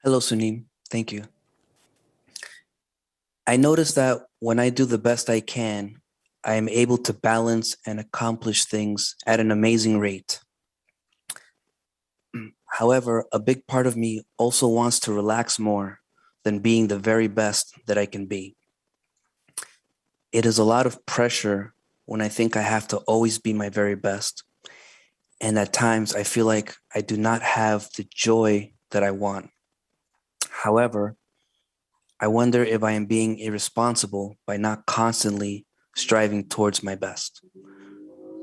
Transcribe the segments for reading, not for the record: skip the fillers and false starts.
Hello, Sunim. Thank you. I notice that when I do the best I can, I am able to balance and accomplish things at an amazing rate. However, a big part of me also wants to relax more than being the very best that I can be. It is a lot of pressure when I think I have to always be my very best. And at times, I feel like I do not have the joy that I want. However, I wonder if I am being irresponsible by not constantly striving towards my best.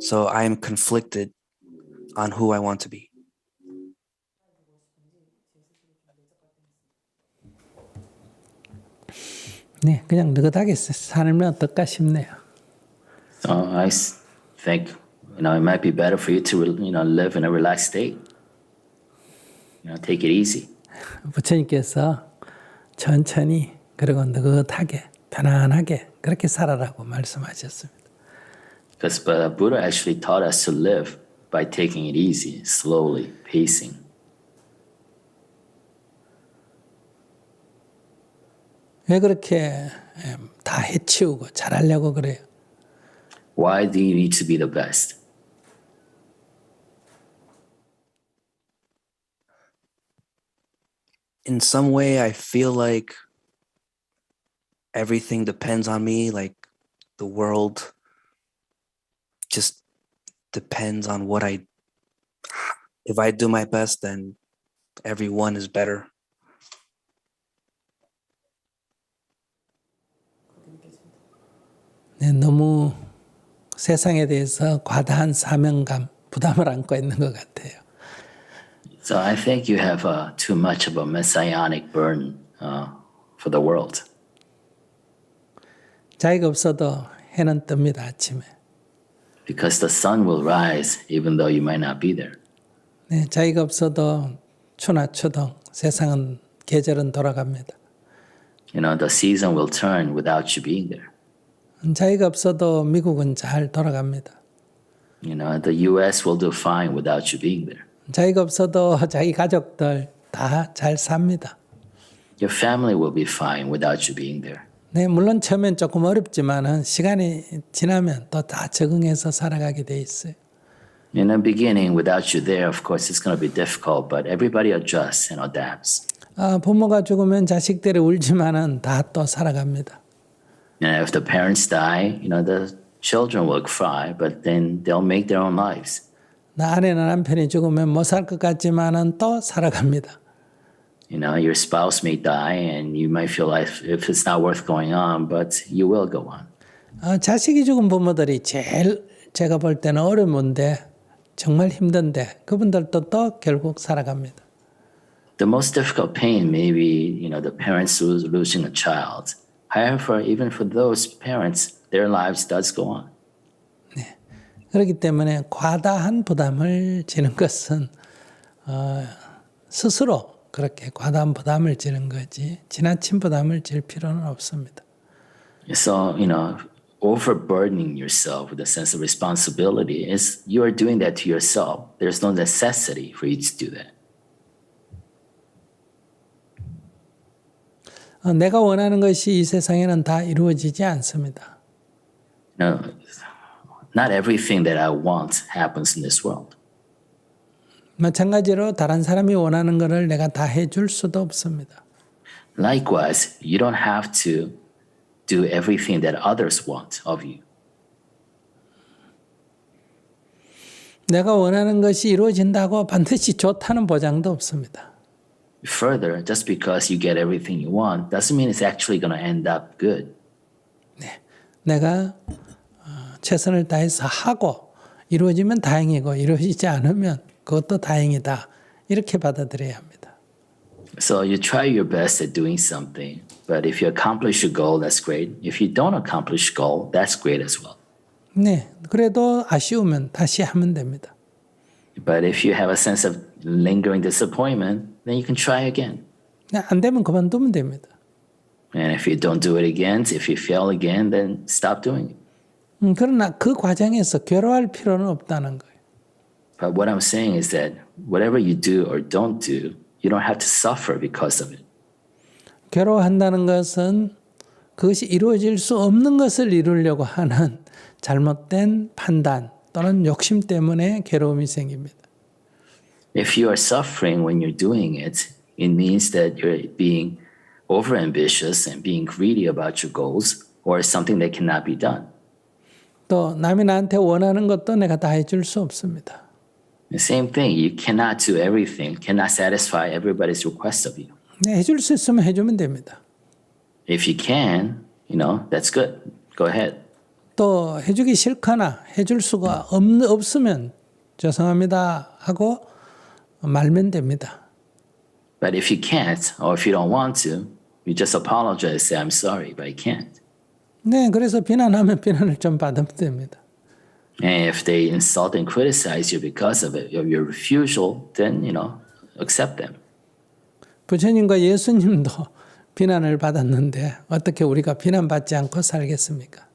So I am conflicted on who I want to be. 네, 그냥 느긋하게 살면 어떨까 싶네요. So think, it might be better for you to, live in a relaxed state. Take it easy. 부처님께서 천천히 그리고 느긋하게 편안하게 그렇게 살아라고 말씀하셨습니다. Because Buddha actually taught us to live by taking it easy, slowly, pacing. 왜 그렇게 다 해치우고 잘하려고 그래요? Why do you need to be the best? In some way, I feel like everything depends on me, like the world just depends on if I do my best, then everyone is better. 네, 너무 세상에 대해서 과다한 사명감, 부담을 안고 있는 것 같아요. So I think you have too much of a messianic burden for the world. 자기가 없어도 해는 뜹니다, 아침에. Because the sun will rise even though you might not be there. 네, 자기가 없어도 추나 추동, 세상은 계절은 돌아갑니다. The season will turn without you being there. 자기가 없어도 미국은 잘 돌아갑니다. The U.S. will do fine without you being there. 자기가 없어도 자기 가족들 다 잘 삽니다. Your family will be fine without you being there. 네, 물론 처음엔 조금 어렵지만은 시간이 지나면 또 다 적응해서 살아가게 돼 있어요. In the beginning, without you there, of course, it's going to be difficult, but everybody adjusts and adapts. 부모가 죽으면 자식들이 울지만은 다 또 살아갑니다. And if the parents die, the children will cry, but then they'll make their own lives. 나 아내나 남편이 죽으면 못 살 것 같지만은 또 살아갑니다. Your spouse may die, and you might feel like if it's not worth going on, but you will go on. 자식이 죽은 부모들이 제일 제가 볼 때는 어려운데 정말 힘든데 그분들도 또 결국 살아갑니다. The most difficult pain may be, the parents losing a child. However, even for those parents, their lives does go on. 네. 그렇기 때문에 과다한 부담을 지는 것은 스스로 그렇게 과다한 부담을 지는 거지 지나친 부담을 질 필요는 없습니다. So, overburdening yourself with a sense of responsibility is you are doing that to yourself. There's no necessity for you to do that. 내가 원하는 것이 이 세상에는 다 이루어지지 않습니다. Not everything that I want happens in this world. 마찬가지로 다른 사람이 원하는 것을 내가 다 해줄 수도 없습니다. Likewise, you don't have to do everything that others want of you. 내가 원하는 것이 이루어진다고 반드시 좋다는 보장도 없습니다. Further, just because you get everything you want doesn't mean it's actually going to end up good. 네, 내가 최선을 다해서 하고 이루어지면 다행이고 이루어지지 않으면 그것도 다행이다. 이렇게 받아들여야 합니다. So you try your best at doing something, but if you accomplish your goal, that's great. If you don't accomplish goal, that's great as well. 네, 그래도 아쉬우면 다시 하면 됩니다. But if you have a sense of lingering disappointment, then you can try again. 네, 안 되면 그만두면 됩니다. And if you don't do it again, if you fail again, then stop doing it. 그러나 그 과정에서 괴로워할 필요는 없다는 거예요. But what I'm saying is that whatever you do or don't do, You don't have to suffer because of it. 괴로워한다는 것은 그것이 이루어질 수 없는 것을 이루려고 하는 잘못된 판단 또는 욕심 때문에 괴로움이 생깁니다. If you are suffering when you're doing it, it means that you're being overambitious and being greedy about your goals or something that cannot be done. 또 남이 나한테 원하는 것도 내가 다 해줄 수 없습니다. The same thing, you cannot do everything, cannot satisfy everybody's request of you. 네, 해줄 수 있으면 해주면 됩니다. If you can, that's good. Go ahead. 또 해주기 싫거나 해줄 수가 없으면 죄송합니다 하고 말면 됩니다. But if you can't, or if you don't want to, you just apologize, say, I'm sorry, but I can't. 네, 그래서 비난하면 비난을 좀 받으면 됩니다. And if they insult and criticize you because of it, of your refusal, then, accept them. 부처님과 예수님도 비난을 받았는데 어떻게 우리가 비난받지 않고 살겠습니까?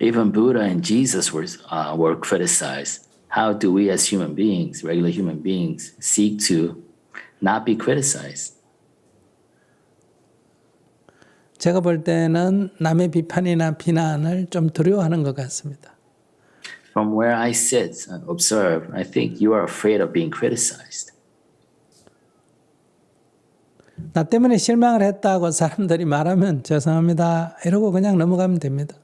Even Buddha and Jesus were criticized. How do we as human beings, regular human beings, seek to not be criticized? 제가 볼 때는 남의 비판이나 비난을 좀 두려워하는 것 같습니다. From where I sit and observe, I think you are afraid of being criticized. 나 때문에 실망을 했다고 사람들이 말하면 죄송합니다 이러고 그냥 넘어가면 됩니다.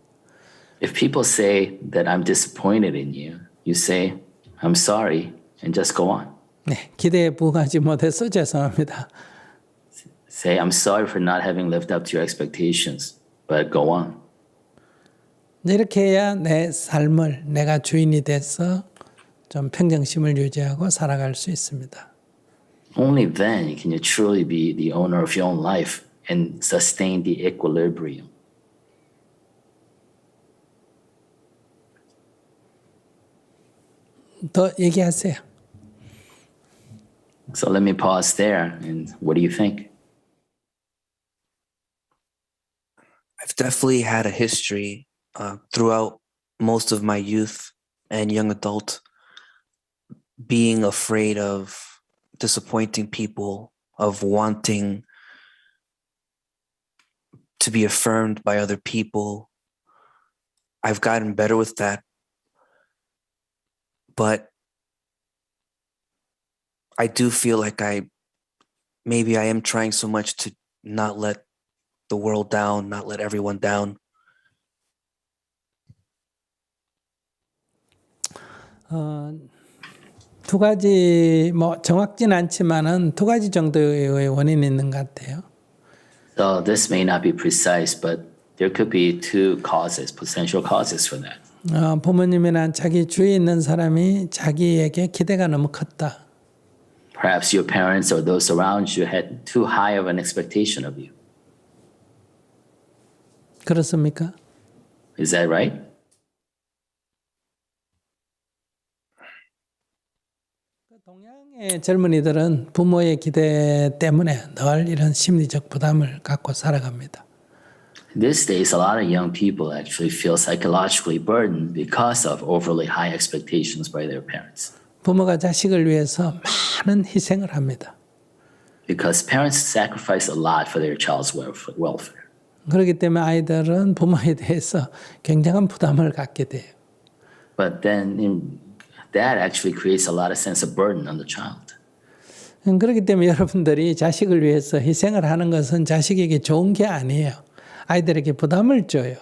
If people say that I'm disappointed in you, you say, I'm sorry, and just go on. 네, 기대에 부응하지 못해서 죄송합니다. Say, I'm sorry for not having lived up to your expectations, but go on. 이렇게 해야 내 삶을 내가 주인이 돼서 좀 평정심을 유지하고 살아갈 수 있습니다. Only then can you truly be the owner of your own life and sustain the equilibrium. 더 얘기하세요. So let me pause there. And what do you think? I've definitely had a history throughout most of my youth and young adult being afraid of disappointing people, of wanting to be affirmed by other people. I've gotten better with that. But I do feel like maybe I am trying so much to not let the world down, not let everyone down. 두 가지 정확진 않지만은 두 가지 정도의 원인이 있는 것 같아요. So this may not be precise, but there could be two causes, potential causes for that. 부모님이나 자기 주위에 있는 사람이 자기에게 기대가 너무 컸다. Perhaps your parents or those around you had too high of an expectation of you. 그렇습니까? Is that right? 동양의 젊은이들은 부모의 기대 때문에 늘 이런 심리적 부담을 갖고 살아갑니다. These days, a lot of young people actually feel psychologically burdened because of overly high expectations by their parents. 부모가 자식을 위해서 많은 희생을 합니다. Because parents sacrifice a lot for their child's welfare. 그렇기 때문에 아이들은 부모에 대해서 굉장한 부담을 갖게 돼요. But then that actually creates a lot of sense of burden on the child. 그렇기 때문에 여러분들이 자식을 위해서 희생을 하는 것은 자식에게 좋은 게 아니에요. 아이들에게 부담을 줘요.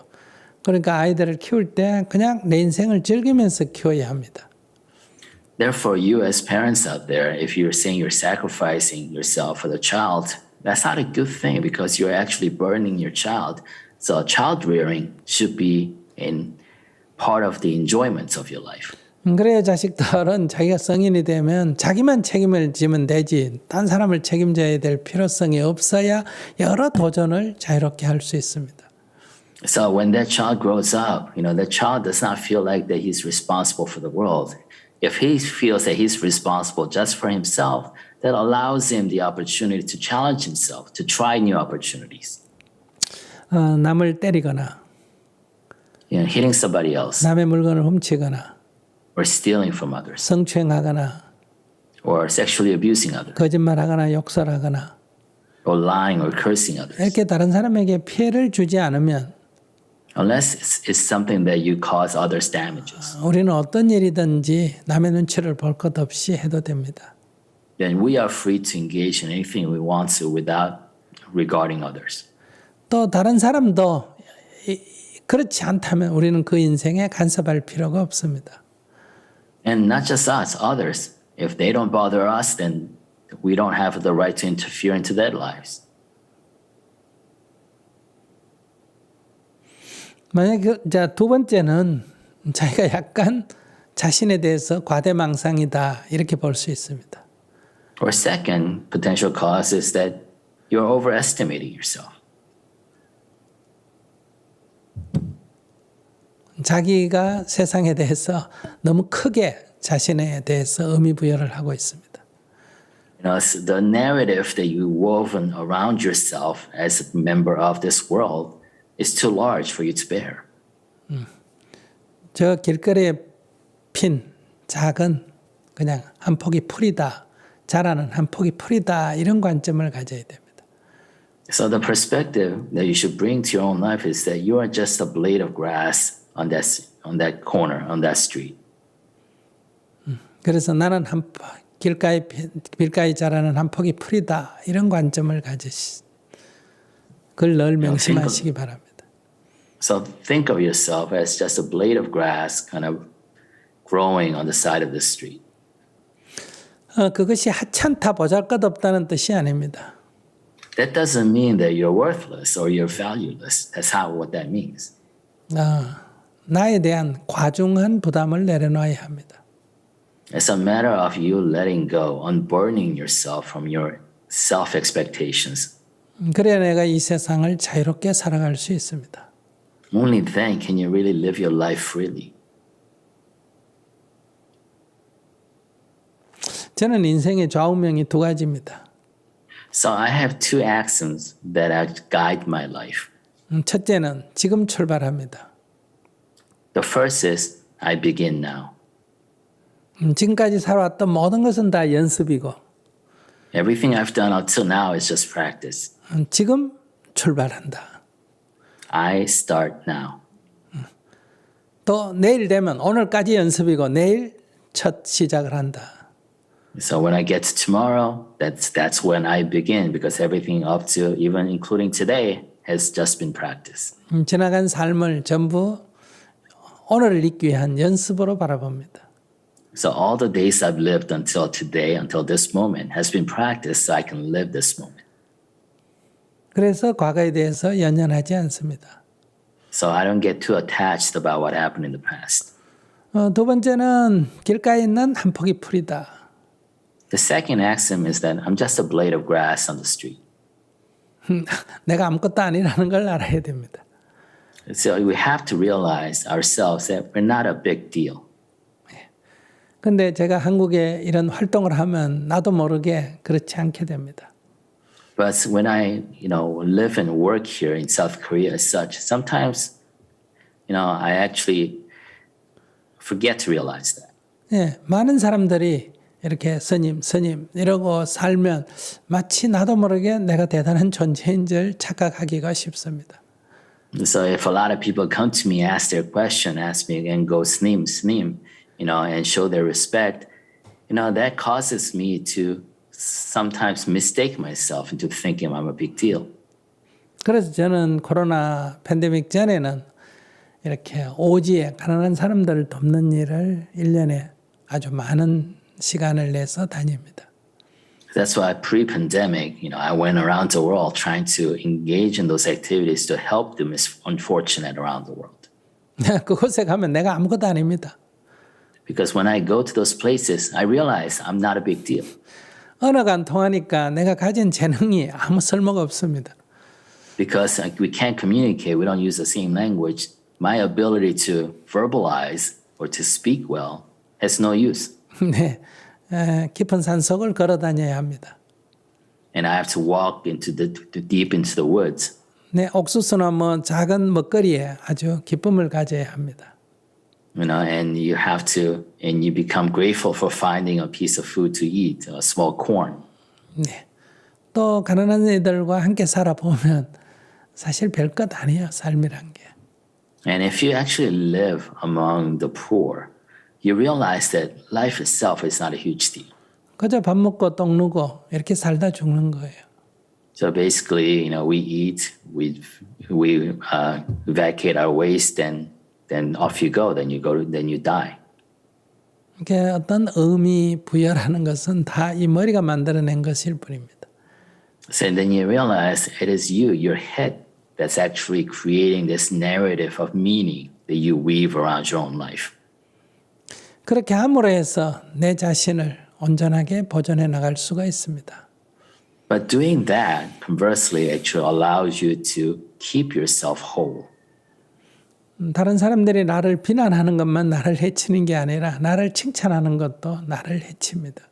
그러니까 아이들을 키울 때 그냥 내 인생을 즐기면서 키워야 합니다. Therefore, you as parents out there, if you're saying you're sacrificing yourself for the child, that's not a good thing because you're actually burdening your child. So child rearing should be in part of the enjoyment of your life. 그래야 자식들은 자기가 성인이 되면 자기만 책임을 지면 되지 딴 사람을 책임져야 될 필요성이 없어야 여러 도전을 자유롭게 할 수 있습니다. So when that child grows up, that child does not feel like that he's responsible for the world. If he feels that he's responsible just for himself, that allows him the opportunity to challenge himself, to try new opportunities. 남을 때리거나 hitting somebody else 남의 물건을 훔치거나 or stealing from others 성추행하거나 or sexually abusing others, 거짓말하거나 욕설하거나 or lying or cursing others. 이렇게 다른 사람에게 피해를 주지 않으면 Unless it's something that you cause others damages, 우리는 어떤 일이든지 남의 눈치를 볼 것 없이 해도 됩니다. then we are free to engage in anything we want to without regarding others. 또 다른 사람도 그렇지 않다면 우리는 그 인생에 간섭할 필요가 없습니다. And not just us, others. If they don't bother us, then we don't have the right to interfere into their lives. 만약에 두 번째는 자기가 약간 자신에 대해서 과대망상이다 이렇게 볼 수 있습니다. Or second potential cause is that you're overestimating yourself. 자기가 세상에 대해서 너무 크게 자신에 대해서 의미 부여를 하고 있습니다. You know, the narrative that you woven around yourself as a member of this world is too large for you to bear. 저 길거리에 핀 작은 그냥 한 폭이 풀이다. 자라는 한 폭이 풀이다. 이런 관점을 가져야 됩니다. So the perspective that you should bring to your own life is that you are just a blade of grass on that corner, on that street. 그래서 나는 길가에 자라는 한 폭이 풀이다. 이런 관점을 가지시. 그걸 늘 명심하시기 바랍니다. So think of yourself as just a blade of grass kind of growing on the side of the street. 그것이 하찮다 보잘것없다는 뜻이 아닙니다. That doesn't mean that you're worthless or you're valueless. That's what that means. 나에 대한 과중한 부담을 내려놔야 합니다. It's a matter of you letting go, unburdening yourself from your self-expectations. 그래야 내가 이 세상을 자유롭게 살아갈 수 있습니다. Only then can you really live your life freely. 저는 인생의 좌우명이 두 가지입니다. So I have two axioms that guide my life. 첫째는 지금 출발합니다. The first is I begin now. 지금까지 살아왔던 모든 것은 다 연습이고 Everything I've done until now is just practice. 지금 출발한다. I start now. 또 내일 되면 오늘까지 연습이고 내일 첫 시작을 한다. So when I get to tomorrow, that's when I begin because everything up to even including today has just been practice. 지나간 삶을 전부 오늘을 잊기 위한 연습으로 바라봅니다. So all the days I've lived until today, until this moment, has been practiced so I can live this moment. 그래서 과거에 대해서 연연하지 않습니다. So I don't get too attached about what happened in the past. 두 번째는 길가에 있는 한 폭이 풀이다. The second axiom is that I'm just a blade of grass on the street. 내가 아무것도 아니라는 걸 알아야 됩니다. So we have to realize ourselves that we're not a big deal. 근데 제가 한국에 이런 활동을 하면 나도 모르게 그렇지 않게 됩니다. But when I, live and work here in South Korea as such, sometimes, I actually forget to realize that. 예, 많은 사람들이 이렇게 스님 이러고 살면 마치 나도 모르게 내가 대단한 존재인 줄 착각하기가 쉽습니다. So if a lot of people come to me, ask their question, ask me and go sneem, and show their respect, that causes me to sometimes mistake myself into thinking I'm a big deal. 그래서 저는 코로나 팬데믹 전에는 이렇게 오지에 가난한 사람들을 돕는 일을 1년에 아주 많은 시간을 내서 다닙니다. That's why pre-pandemic, I went around the world trying to engage in those activities to help the unfortunate around the world. 그곳에 가면 내가 아무것도 아닙니다. Because when I go to those places, I realize I'm not a big deal. 언어가 안 통하니까 내가 가진 재능이 아무 쓸모가 없습니다. Because we can't communicate, we don't use the same language, my ability to verbalize or to speak well has no use. 네, 깊은 산속을 걸어 다녀야 합니다. And I have to walk deep into the woods. 네, 옥수수나 작은 먹거리에 아주 기쁨을 가져야 합니다. and and you become grateful for finding a piece of food to eat, a small corn. 네. 또 가난한 애들과 함께 살아보면 사실 별것 아니에요, 삶이란 게. And if you actually live among the poor, you realize that life itself is not a huge deal. 그저 밥 먹고 똥 누고 이렇게 살다 죽는 거예요. So basically, we eat, we vacate our waste, then off you go. Then you die. 이게 어떤 의미 부여라는 것은 다 이 머리가 만들어낸 것일 뿐입니다. So then you realize it is your head, that's actually creating this narrative of meaning that you weave around your own life. 그렇게 함으로 해서 내 자신을 온전하게 보존해 나갈 수가 있습니다. But doing that, conversely, actually allows you to keep yourself whole. 다른 사람들이 나를 비난하는 것만 나를 해치는 게 아니라 나를 칭찬하는 것도 나를 해칩니다.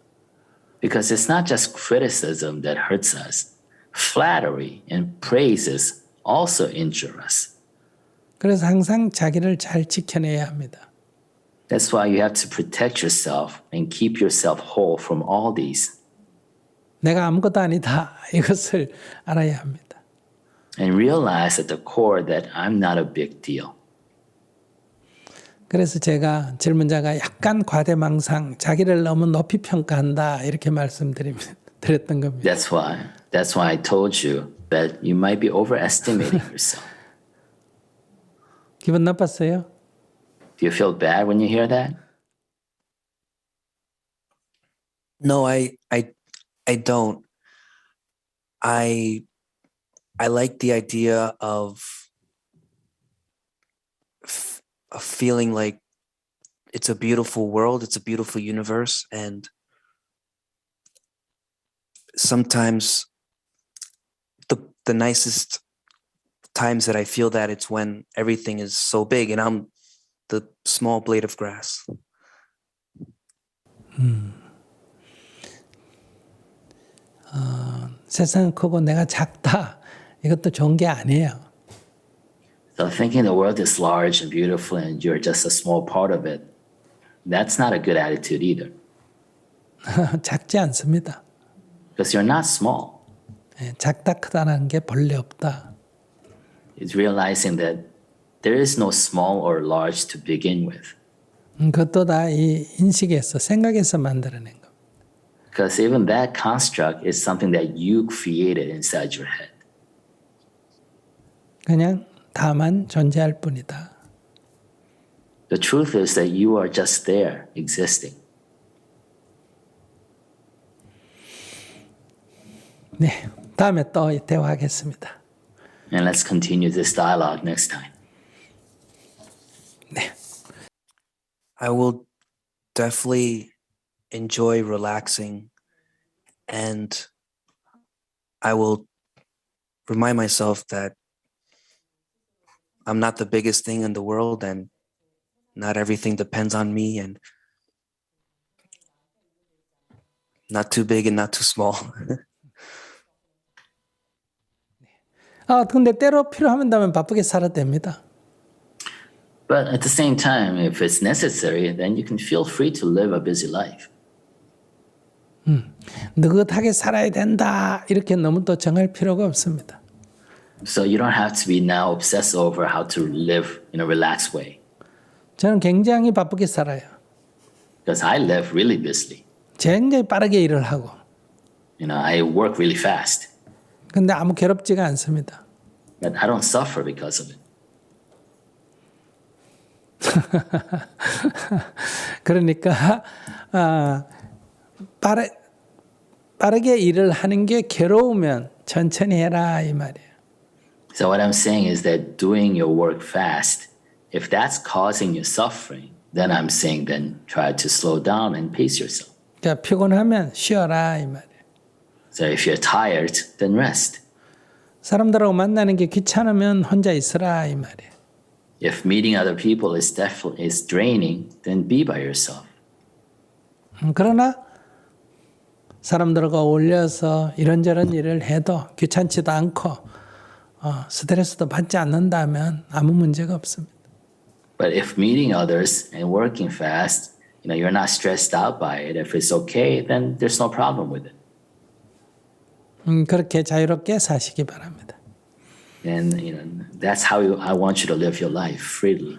Because it's not just criticism that hurts us. Flattery and praises also injure us. 그래서 항상 자기를 잘 지켜내야 합니다. That's why you have to protect yourself and keep yourself whole from all these. 내가 아무것도 아니다. 이것을 알아야 합니다. And realize at the core that I'm not a big deal. 그래서 제가 질문자가 약간 과대망상, 자기를 너무 높이 평가한다 이렇게 말씀드렸던 겁니다. That's why I told you that you might be overestimating yourself. 기분 나빴어요? Do you feel bad when you hear that? No, I don't. I like the idea of feeling like it's a beautiful world, it's a beautiful universe, and sometimes the nicest times that I feel that it's when everything is so big and I'm the small blade of grass. 세상 크고 내가 작다. 이것도 좋은 게 아니에요. So thinking the world is large and beautiful and you're just a small part of it, that's not a good attitude either. 작지 않습니다. Because you're not small. 작다 크다라는 게 본래 없다. It's realizing that there is no small or large to begin with. 그것도 다 이 인식에서 생각에서 만들어낸 겁니다. Because even that construct is something that you created inside your head. 그냥 다만 존재할 뿐이다. The truth is that you are just there, existing. 네, 다음에 또 대화하겠습니다. And let's continue this dialogue next time. 네, I will definitely enjoy relaxing, and I will remind myself that I'm not the biggest thing in the world and not everything depends on me, and not too big and not too small. 근데 때로 필요하면 바쁘게 살아도 됩니다. But at the same time, if it's necessary, then you can feel free to live a busy life. 느긋하게 살아야 된다. 이렇게 너무 또 정할 필요가 없습니다. So you don't have to be now obsessed over how to live in a relaxed way. 저는 굉장히 바쁘게 살아요. Because I live really busily. 굉장히 빠르게 일을 하고. I work really fast. 근데 아무 괴롭지가 않습니다. But I don't suffer because of it. 그러니까 빠르게 일을 하는 게 괴로우면 천천히 해라 이 말이에요. So what I'm saying is that doing your work fast, if that's causing you suffering, then I'm saying then try to slow down and pace yourself. 그러니까 피곤하면 쉬어라 이 말이에요. So if you're tired, then rest. 사람들하고 만나는 게 귀찮으면 혼자 있으라 이 말이에요. If meeting other people is draining, then be by yourself. 그러나 사람들과 어울려서 이런저런 일을 해도 귀찮지도 않고 스트레스도 받지 않는다면 아무 문제가 없습니다. But if meeting others and working fast, you're not stressed out by it. If it's okay, then there's no problem with it. 그렇게 자유롭게 사시기 바랍니다. And that's how I want you to live your life freely.